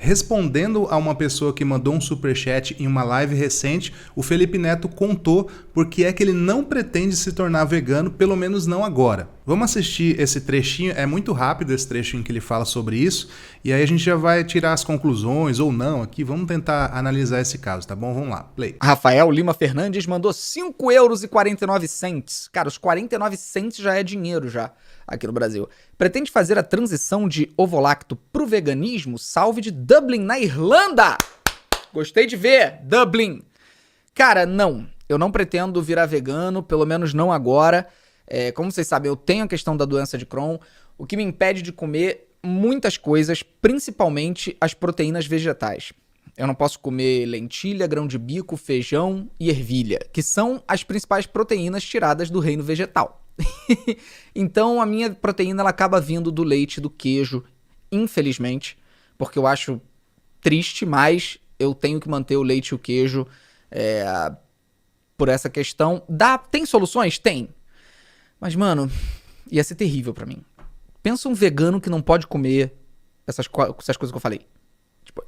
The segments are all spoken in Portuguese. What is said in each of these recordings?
Respondendo a uma pessoa que mandou um superchat em uma live recente, o Felipe Neto contou por que é que ele não pretende se tornar vegano, pelo menos não agora. Vamos assistir esse trechinho, é muito rápido esse trecho em que ele fala sobre isso, e aí a gente já vai tirar as conclusões ou não aqui, vamos tentar analisar esse caso, tá bom? Vamos lá, play. Rafael Lima Fernandes mandou 5,49 €. Cara, os 49 cents já é dinheiro já aqui no Brasil. Pretende fazer a transição de ovolacto pro veganismo? Salve de Dublin, na Irlanda! Gostei de ver, Dublin! Cara, não. Eu não pretendo virar vegano, pelo menos não agora. Como vocês sabem, eu tenho a questão da doença de Crohn, o que me impede de comer muitas coisas, principalmente as proteínas vegetais. Eu não posso comer lentilha, grão de bico, feijão e ervilha, que são as principais proteínas tiradas do reino vegetal. Então a minha proteína ela acaba vindo do leite e do queijo, infelizmente, porque eu acho triste, mas eu tenho que manter o leite e o queijo por essa questão. Tem soluções? Tem. Mas, mano, ia ser terrível pra mim. Pensa um vegano que não pode comer essas coisas que eu falei. Tipo,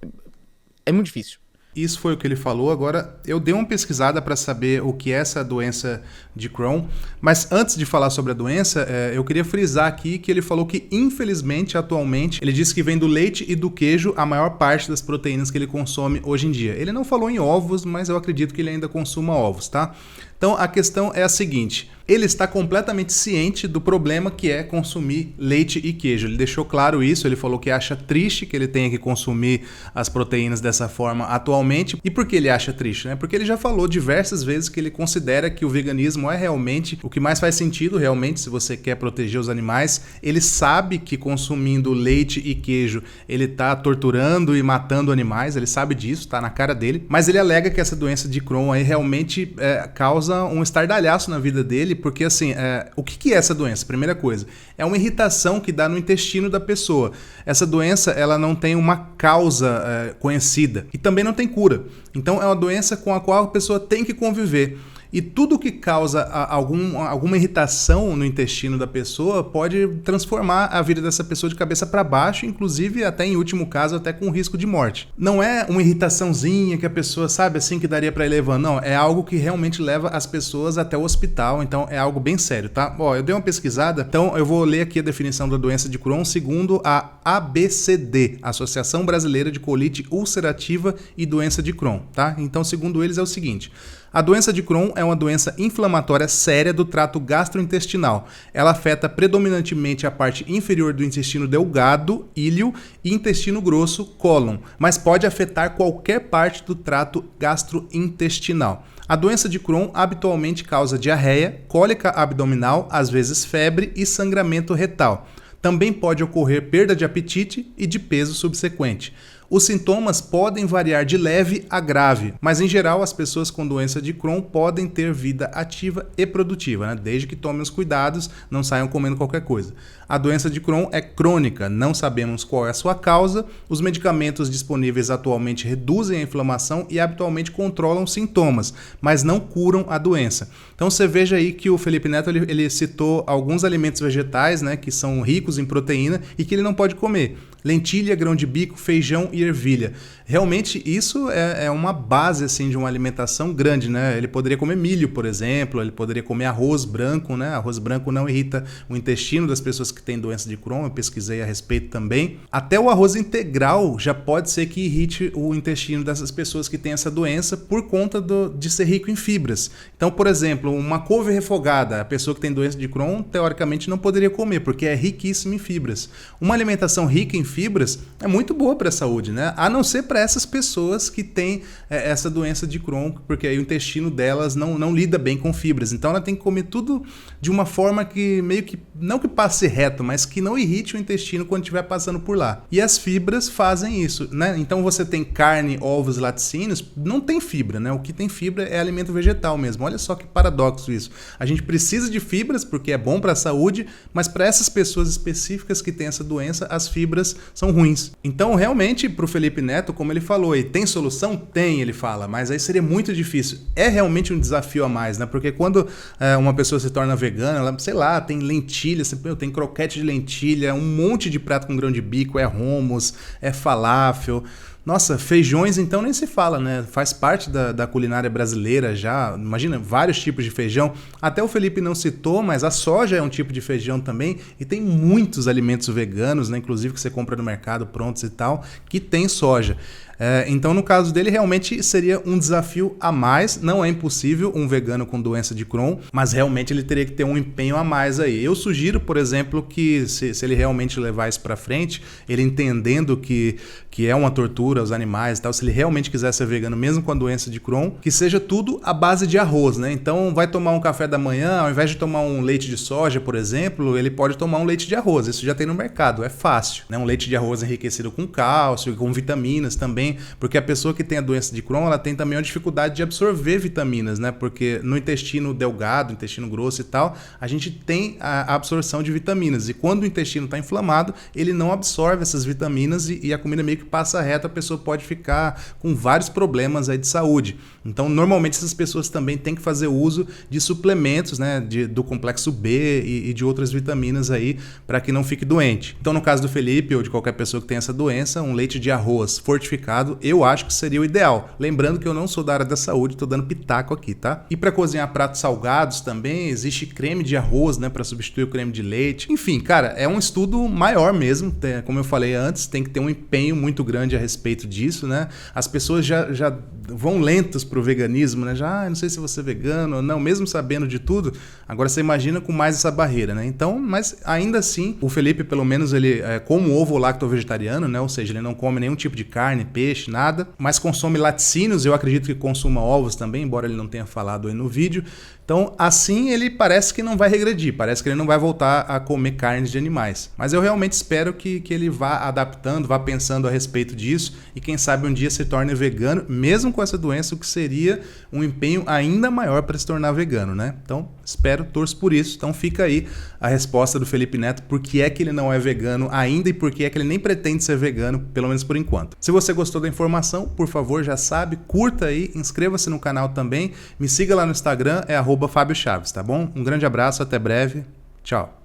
é muito difícil. Isso foi o que ele falou. Agora, eu dei uma pesquisada para saber o que é essa doença de Crohn, mas antes de falar sobre a doença, eu queria frisar aqui que ele falou que, infelizmente, atualmente, ele disse que vem do leite e do queijo a maior parte das proteínas que ele consome hoje em dia. Ele não falou em ovos, mas eu acredito que ele ainda consuma ovos, tá? Então, a questão é a seguinte: ele está completamente ciente do problema que é consumir leite e queijo. Ele deixou claro isso, ele falou que acha triste que ele tenha que consumir as proteínas dessa forma atualmente. E por que ele acha triste, né? Porque ele já falou diversas vezes que ele considera que o veganismo é realmente o que mais faz sentido, realmente, se você quer proteger os animais. Ele sabe que consumindo leite e queijo, ele está torturando e matando animais, ele sabe disso, está na cara dele. Mas ele alega que essa doença de Crohn aí realmente causa um estardalhaço na vida dele, porque assim, o que é essa doença? Primeira coisa, é uma irritação que dá no intestino da pessoa. Essa doença, ela não tem uma causa conhecida e também não tem cura. Então é uma doença com a qual a pessoa tem que conviver. E tudo que causa alguma irritação no intestino da pessoa pode transformar a vida dessa pessoa de cabeça para baixo, inclusive até em último caso, até com risco de morte. Não é uma irritaçãozinha que a pessoa sabe assim que daria para ir levando, não. É algo que realmente leva as pessoas até o hospital, então é algo bem sério, tá? Ó, eu dei uma pesquisada, então eu vou ler aqui a definição da doença de Crohn segundo a ABCD, Associação Brasileira de Colite Ulcerativa e Doença de Crohn, tá? Então, segundo eles, é o seguinte: a doença de Crohn é uma doença inflamatória séria do trato gastrointestinal. Ela afeta predominantemente a parte inferior do intestino delgado, íleo, e intestino grosso, cólon, mas pode afetar qualquer parte do trato gastrointestinal. A doença de Crohn habitualmente causa diarreia, cólica abdominal, às vezes febre e sangramento retal. Também pode ocorrer perda de apetite e de peso subsequente. Os sintomas podem variar de leve a grave, mas em geral as pessoas com doença de Crohn podem ter vida ativa e produtiva, né? Desde que tomem os cuidados, não saiam comendo qualquer coisa. A doença de Crohn é crônica, não sabemos qual é a sua causa. Os medicamentos disponíveis atualmente reduzem a inflamação e habitualmente controlam os sintomas, mas não curam a doença. Então você veja aí que o Felipe Neto ele citou alguns alimentos vegetais, né, que são ricos em proteína e que ele não pode comer. Lentilha, grão de bico, feijão e ervilha. Realmente isso é uma base assim, de uma alimentação grande, né? Ele poderia comer milho, por exemplo, ele poderia comer arroz branco, né? Arroz branco não irrita o intestino das pessoas que têm doença de Crohn, eu pesquisei a respeito também. Até o arroz integral já pode ser que irrite o intestino dessas pessoas que têm essa doença por conta de ser rico em fibras. Então, por exemplo, uma couve refogada, a pessoa que tem doença de Crohn, teoricamente não poderia comer, porque é riquíssima em fibras. Uma alimentação rica em fibras é muito boa para a saúde, né? A não ser para essas pessoas que têm essa doença de Crohn, porque aí o intestino delas não lida bem com fibras. Então ela tem que comer tudo de uma forma que meio que, não que passe reto, mas que não irrite o intestino quando estiver passando por lá. E as fibras fazem isso, né? Então você tem carne, ovos, laticínios, não tem fibra, né? O que tem fibra é alimento vegetal mesmo. Olha só que paradoxo isso. A gente precisa de fibras porque é bom para a saúde, mas para essas pessoas específicas que têm essa doença, as fibras são ruins. Então, realmente, para o Felipe Neto, como ele falou, e tem solução? Tem, ele fala, mas aí seria muito difícil. É realmente um desafio a mais, né? Porque quando uma pessoa se torna vegana, ela, sei lá, tem lentilha, tem croquete de lentilha, um monte de prato com grão de bico, é hummus, é falafel. Nossa, feijões então nem se fala, né? Faz parte da culinária brasileira já. Imagina, vários tipos de feijão. Até o Felipe não citou, mas a soja é um tipo de feijão também. E tem muitos alimentos veganos, né? Inclusive que você compra no mercado prontos e tal, que tem soja. Então, no caso dele, realmente seria um desafio a mais. Não é impossível um vegano com doença de Crohn, mas realmente ele teria que ter um empenho a mais aí. Eu sugiro, por exemplo, que se ele realmente levar isso para frente, ele entendendo que é uma tortura aos animais e tal, se ele realmente quiser ser vegano mesmo com a doença de Crohn, que seja tudo à base de arroz, né? Então, vai tomar um café da manhã, ao invés de tomar um leite de soja, por exemplo, ele pode tomar um leite de arroz. Isso já tem no mercado, é fácil, né? Um leite de arroz enriquecido com cálcio e com vitaminas também. Porque a pessoa que tem a doença de Crohn, ela tem também uma dificuldade de absorver vitaminas, né? Porque no intestino delgado, intestino grosso e tal, a gente tem a absorção de vitaminas. E quando o intestino está inflamado, ele não absorve essas vitaminas e a comida meio que passa reto, a pessoa pode ficar com vários problemas aí de saúde. Então, normalmente, essas pessoas também têm que fazer uso de suplementos, né? Do complexo B e de outras vitaminas aí, para que não fique doente. Então, no caso do Felipe ou de qualquer pessoa que tem essa doença, um leite de arroz fortificado eu acho que seria o ideal. Lembrando que eu não sou da área da saúde, estou dando pitaco aqui, tá? E para cozinhar pratos salgados também existe creme de arroz, né, para substituir o creme de leite. Enfim, cara, é um estudo maior mesmo, como eu falei antes, tem que ter um empenho muito grande a respeito disso, né? As pessoas já vão lentas pro veganismo, né? Já, não sei se você é vegano ou não, mesmo sabendo de tudo. Agora você imagina com mais essa barreira, né? Então, mas ainda assim, o Felipe, pelo menos, ele come ovo-lacto-vegetariano, né? Ou seja, ele não come nenhum tipo de carne, peixe, nada, mas consome laticínios, eu acredito que consuma ovos também, embora ele não tenha falado aí no vídeo. Então, assim, ele parece que não vai regredir, parece que ele não vai voltar a comer carnes de animais. Mas eu realmente espero que ele vá adaptando, vá pensando a respeito disso e quem sabe um dia se torne vegano, mesmo com essa doença, o que seria um empenho ainda maior para se tornar vegano, né? Então, espero, torço por isso. Então, fica aí a resposta do Felipe Neto, por que é que ele não é vegano ainda e por que é que ele nem pretende ser vegano, pelo menos por enquanto. Se você gostou da informação, por favor, já sabe, curta aí, inscreva-se no canal também, me siga lá no Instagram, @FábioChaves, tá bom? Um grande abraço, até breve, tchau!